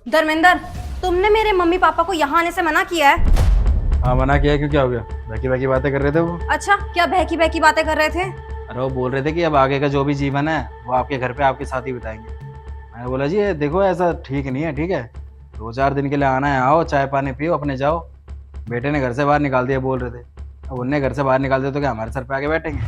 धर्मेंद्र, तुमने मेरे mummy papa को यहाँ आने से मना किया है। हाँ मना किया, क्यों क्या हो गया? बाकी बाकी बातें कर रहे थे वो। अच्छा, क्या बहकी बहकी बातें कर रहे थे? अरे वो बोल रहे थे कि अब आगे का जो भी जीवन है वो आपके घर पे आपके साथ ही बिताएंगे। मैंने बोला जी ये देखो ऐसा ठीक नहीं है, ठीक है 2-4 दिन के लिए आना है, आओ चाय पानी पियो अपने जाओ। बेटे ने घर से बाहर निकाल दिया बोल रहे थे। अब उनने घर से बाहर निकाल दिया तो क्या हमारे सर पे आके बैठेंगे?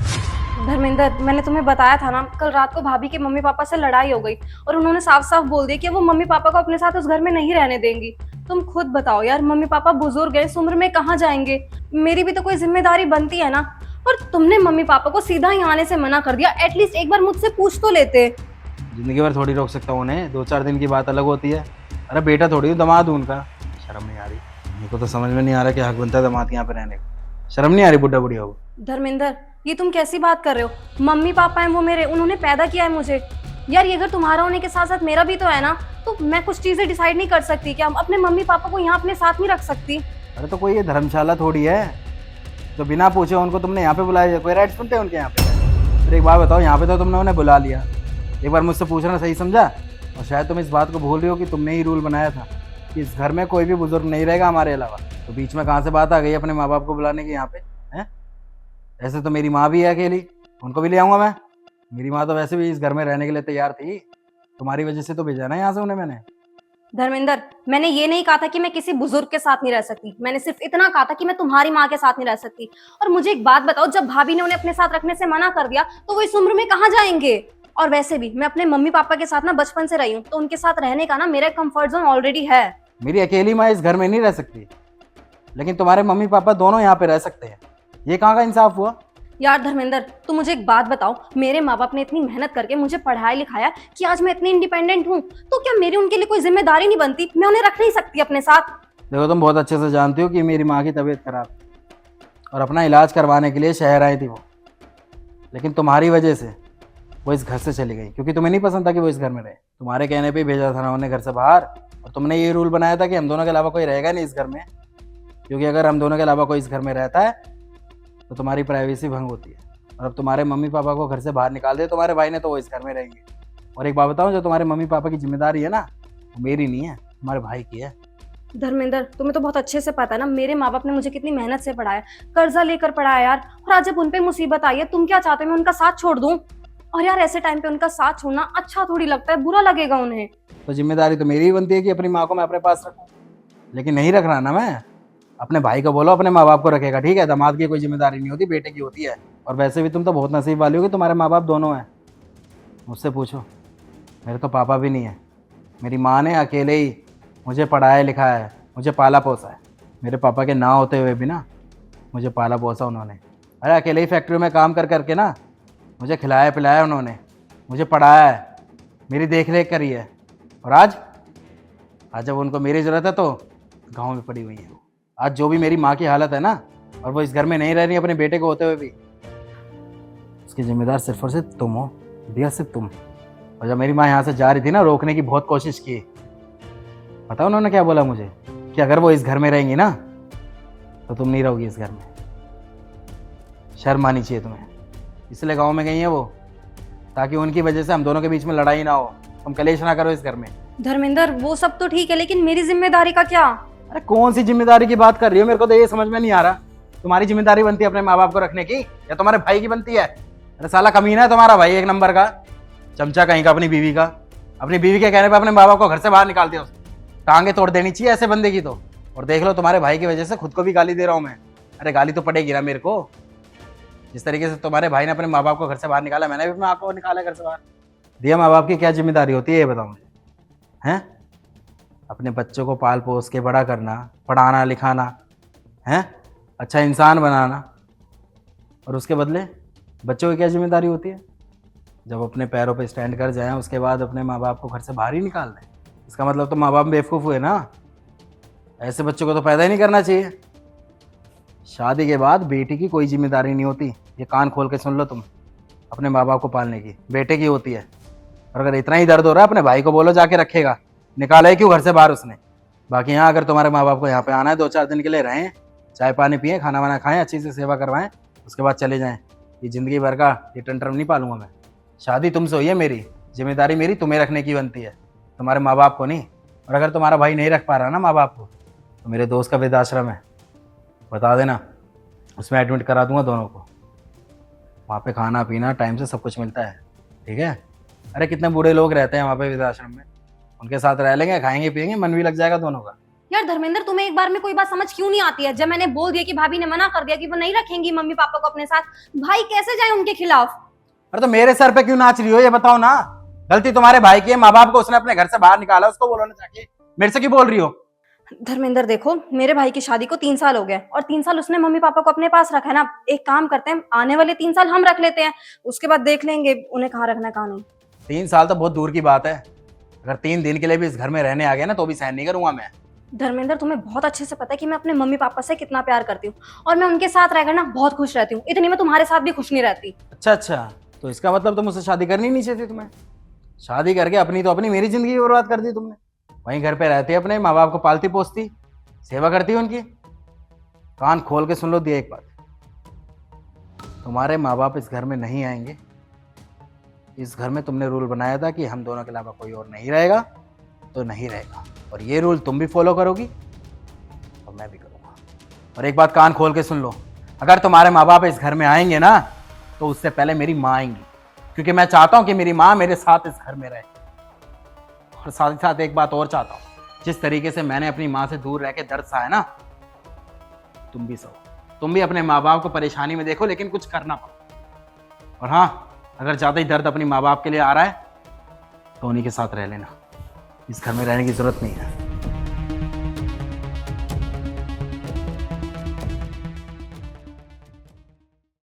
धर्मेंद्र, मैंने तुम्हें बताया था ना, कल रात को भाभी के मम्मी पापा से लड़ाई हो गई और उन्होंने साफ साफ बोल दिया कि वो मम्मी पापा को अपने साथ उस घर में नहीं रहने देंगी। तुम खुद बताओ यार, मम्मी पापा बुजुर्ग हैं, इस उम्र में कहाँ जाएंगे? मेरी भी तो कोई जिम्मेदारी बनती है ना। और तुमने मम्मी पापा को सीधा ही आने से मना कर दिया। एटलीस्ट एक बार मुझसे पूछ तो लेते। जिंदगी भर थोड़ी रोक सकता हूँ उन्हें, 2-4 दिन की बात अलग होती है। अरे बेटा थोड़ी हूँ, दामाद हूँ उनका। शर्म नहीं आ रही? मेरे को तो समझ में नहीं आ रहा कि हक बनता है दामाद के यहाँ पे रहने का। शर्म नहीं आ रही बुढ़ा बुढ़िया को? धर्मेंद्र, ये तुम कैसी बात कर रहे हो? मम्मी पापा हैं वो मेरे, उन्होंने पैदा किया है मुझे। यार ये घर तुम्हारा होने के साथ साथ मेरा भी तो है ना। तो मैं कुछ चीजें डिसाइड नहीं कर सकती क्या? अपने मम्मी पापा को यहाँ अपने साथ नहीं रख सकती? अरे तो कोई ये धर्मशाला थोड़ी है तो बिना पूछे उनको तुमने यहाँ पे बुलाया? कोई राइट सुनते हैं उनके यहाँ पे? फिर एक बात बताओ, यहाँ पे तो तुमने उन्हें बुला लिया, एक बार मुझसे पूछना सही समझा? और शायद तुम इस बात को भूल रही हो कि तुमने ही रूल बनाया था कि इस घर में कोई भी बुजुर्ग नहीं रहेगा हमारे अलावा। तो बीच में कहाँ से बात आ गई अपने माँ बाप को बुलाने की यहाँ पे? हैं? ऐसे तो मेरी माँ भी है अकेली, उनको भी ले आऊँगा मैं। मेरी माँ तो वैसे भी इस घर में रहने के लिए तैयार थी, तुम्हारी वजह से तो भेजा ना यहाँ से उन्हें मैंने। धर्मेंद्र, मैंने ये नहीं कहा था कि मैं किसी बुजुर्ग के साथ नहीं रह सकती। मैंने सिर्फ इतना कहा था कि मैं तुम्हारी माँ के साथ नहीं रह सकती। और मुझे एक बात बताओ, जब भाभी ने उन्हें अपने साथ रखने से मना कर दिया तो वो इस उम्र में कहाँ जाएंगे? और वैसे भी मैं अपने मम्मी पापा के साथ ना बचपन से रही हूँ, तो उनके साथ रहने का ना मेरा कंफर्ट जोन ऑलरेडी है। मेरी अकेली माँ इस घर में नहीं रह सकती, लेकिन तुम्हारे मम्मी पापा दोनों यहाँ पे रह सकते हैं। ये कहाँ का इंसाफ हुआ? यार धर्मेंद्र, तुम मुझे एक बात बताओ, मेरे माँ बाप ने इतनी मेहनत करके मुझे पढ़ाया लिखाया कि आज मैं इतनी इंडिपेंडेंट हूँ, तो क्या मेरी उनके लिए कोई जिम्मेदारी नहीं बनती? मैं उन्हें रख नहीं सकती अपने साथ? देखो तुम बहुत अच्छे से जानती हो कि मेरी माँ की तबीयत खराब थी और अपना इलाज करवाने के लिए शहर आई थी वो, लेकिन तुम्हारी वजह से वो इस घर से चली गई, क्योंकि तुम्हें नहीं पसंद था कि वो इस घर में रहे। तुम्हारे कहने पे ही भेजा था ना उन्हें घर से बाहर, और तुमने ये रूल बनाया था कि हम दोनों के अलावा कोई रहेगा नहीं इस घर में, क्योंकि अगर हम दोनों के अलावा कोई इस घर में रहता है तो तुम्हारी प्राइवेसी भंग होती है। और अब तुम्हारे मम्मी पापा को घर से बाहर निकाल दिया तुम्हारे भाई ने, तो वो इस घर में रहेंगे। और एक बात बताऊँ, जो तुम्हारे मम्मी पापा की जिम्मेदारी है ना, वो मेरी नहीं है, तुम्हारे भाई की है। धर्मेंद्र, तुम्हें तो बहुत अच्छे से पता है ना, मेरे माँ बाप ने मुझे कितनी मेहनत से पढ़ाया, कर्जा लेकर पढ़ाया यार। और आज जब उन पे मुसीबत आई है, तुम क्या चाहते हो मैं उनका साथ छोड़ दूं? और यार ऐसे टाइम पे उनका साथ छोड़ना अच्छा थोड़ी लगता है, बुरा लगेगा उन्हें। तो जिम्मेदारी तो मेरी ही बनती है कि अपनी माँ को मैं अपने पास रखूँ, लेकिन नहीं रख रहा ना मैं। अपने भाई को बोलो अपने माँ बाप को रखेगा, ठीक है? दामाद की कोई जिम्मेदारी नहीं होती, बेटे की होती है। और वैसे भी तुम तो बहुत नसीब वाली हो कि तुम्हारे माँ बाप दोनों हैं। मुझसे पूछो, मेरे तो पापा भी नहीं है। मेरी माँ ने अकेले ही मुझे पढ़ाया लिखाया है, मुझे पाला पोसा है। मेरे पापा के ना होते हुए भी ना मुझे पाला पोसा उन्होंने। अरे अकेले ही फैक्ट्री में काम कर करके ना मुझे खिलाया पिलाया उन्होंने, मुझे पढ़ाया है, मेरी देख रेख करी है। और आज आज जब उनको मेरी ज़रूरत है तो गाँव में पड़ी हुई है वो। आज जो भी मेरी माँ की हालत है ना, और वो इस घर में नहीं रह रही अपने बेटे को होते हुए भी, उसकी जिम्मेदार सिर्फ और सिर्फ तुम हो दिया, सिर्फ तुम। और जब मेरी माँ यहाँ से जा रही थी ना, रोकने की बहुत कोशिश की। पता उन्होंने क्या बोला मुझे? कि अगर वो इस घर में रहेंगी ना तो तुम नहीं रहोगी इस घर में। शर्म आनी चाहिए तुम्हें। इसलिए गाँव में गई है वो, ताकि उनकी वजह से हम दोनों के बीच में लड़ाई ना हो, तुम कलेश ना करो इस घर में। धर्मेंद्र, वो सब तो ठीक है, लेकिन मेरी जिम्मेदारी का क्या? अरे कौन सी जिम्मेदारी की बात कर रही हो? मेरे को तो ये समझ में नहीं आ रहा, तुम्हारी जिम्मेदारी बनती है अपने माँ बाप को रखने की या तुम्हारे भाई की बनती है? अरे साला कमीना है तुम्हारा भाई, एक नंबर का चमचा कहीं का अपनी बीवी का। अपनी बीवी के कहने पर अपने माँ बाप को घर से बाहर निकाल दिया उसने। टांगे तोड़ देनी चाहिए ऐसे बंदे की तो। और देख लो तुम्हारे भाई की वजह से खुद को भी गाली दे रहा हूँ मैं। अरे गाली तो पड़ेगी ना मेरे को। जिस तरीके से तुम्हारे भाई ने अपने माँ बाप को घर से बाहर निकाला, मैंने भी अपने माँ को निकाला घर से बाहर। दिया माँ बाप की क्या जिम्मेदारी होती है ये बताओ मुझे, हैं? अपने बच्चों को पाल पोस के बड़ा करना, पढ़ाना लिखाना, हैं, अच्छा इंसान बनाना। और उसके बदले बच्चों की क्या जिम्मेदारी होती है? जब अपने पैरों पे स्टैंड कर जाएं उसके बाद अपने माँ बाप को घर से बाहर ही निकाल दें। इसका मतलब तो माँ बाप बेवकूफ़ हुए ना। ऐसे बच्चों को तो पैदा ही नहीं करना चाहिए। शादी के बाद बेटी की कोई जिम्मेदारी नहीं होती, ये कान खोल के सुन लो तुम। अपने माँ बाप को पालने की बेटे की होती है। और अगर इतना ही दर्द हो रहा है अपने भाई को बोलो जाके रखेगा, निकाला है क्यों घर से बाहर उसने? बाकी यहाँ अगर तुम्हारे माँ बाप को यहाँ पे आना है 2-4 दिन के लिए रहें, चाय पानी पिए, खाना वाना खाएं, अच्छी से सेवा करवाएं, उसके बाद चले जाएं। ये ज़िंदगी भर का ये टंटरम नहीं पालूंगा मैं। शादी तुमसे हुई है, मेरी जिम्मेदारी मेरी तुम्हें रखने की बनती है, तुम्हारे माँ बाप को नहीं। और अगर तुम्हारा भाई नहीं रख पा रहा ना माँ बाप को, तो मेरे दोस्त का वृद्धाश्रम है, बता देना, उसमें एडमिट करा दूंगा दोनों को। वहाँ पे खाना पीना टाइम से सब कुछ मिलता है, ठीक है। अरे कितने बूढ़े लोग रहते हैं वहाँ पे वृद्धाश्रम में, उनके साथ रह लेंगे, खाएंगे पिएंगे, मन भी लग जाएगा दोनों का। यार धर्मेंद्र, तुम्हें एक बार में कोई बात समझ क्यों नहीं आती है? जब मैंने बोल दिया कि भाभी ने मना कर दिया कि वो नहीं रखेंगी मम्मी पापा को अपने साथ, भाई कैसे जाए उनके खिलाफ? अरे तो मेरे सर पे क्यों नाच रही हो, ये बताओ ना। गलती तुम्हारे भाई की है, माँ बाप को उसने अपने घर से बाहर निकाला, उसको बोलो ना जाके, मेरे से क्यों बोल रही हो? धर्मेंद्र देखो, मेरे भाई की शादी को 3 साल हो गए और 3 साल उसने मम्मी पापा को अपने पास रखा है ना। एक काम करते हैं, आने वाले 3 साल हम रख लेते हैं, उसके बाद देख लेंगे उन्हें कहाँ रखना है कहाँ नहीं। 3 साल तो बहुत दूर की बात है, अगर 3 दिन के लिए भी इस घर में रहने आ गया ना तो भी सहन नहीं करूंगा मैं। धर्मेंद्र, तुम्हें बहुत अच्छे से पता है कि मैं अपने मम्मी पापा से कितना प्यार करती हूँ और मैं उनके साथ रहकर ना बहुत खुश रहती हूँ। इतनी मैं तुम्हारे साथ भी खुश नहीं रहती। अच्छा, तो इसका मतलब तो मुझसे शादी करनी नहीं चाहिए तुम्हें। शादी करके अपनी तो अपनी, मेरी जिंदगी बर्बाद कर दी तुमने। वहीं घर पे रहती अपने माँ बाप को पालती पोसती, सेवा करती उनकी। कान खोल के सुन लो दिया एक बात, तुम्हारे माँ बाप इस घर में नहीं आएंगे। इस घर में तुमने रूल बनाया था कि हम दोनों के अलावा कोई और नहीं रहेगा, तो नहीं रहेगा, और ये रूल तुम भी फॉलो करोगी और मैं भी करूँगा। और एक बात कान खोल के सुन लो, अगर तुम्हारे माँ बाप इस घर में आएंगे ना तो उससे पहले मेरी माँ आएंगी, क्योंकि मैं चाहता हूँ कि मेरी माँ मेरे साथ इस घर में रहे। और साथ ही साथ एक बात और चाहता हूँ, जिस तरीके से मैंने अपनी माँ से दूर रह के दर्द सहा है ना, तुम भी सहो। तुम भी अपने माँ बाप को परेशानी में देखो, लेकिन कुछ करना पड़ो। और हाँ, अगर ज़्यादा ही दर्द अपनी माँ बाप के लिए आ रहा है तो उन्हीं के साथ रह लेना, इस घर में रहने की जरूरत नहीं है।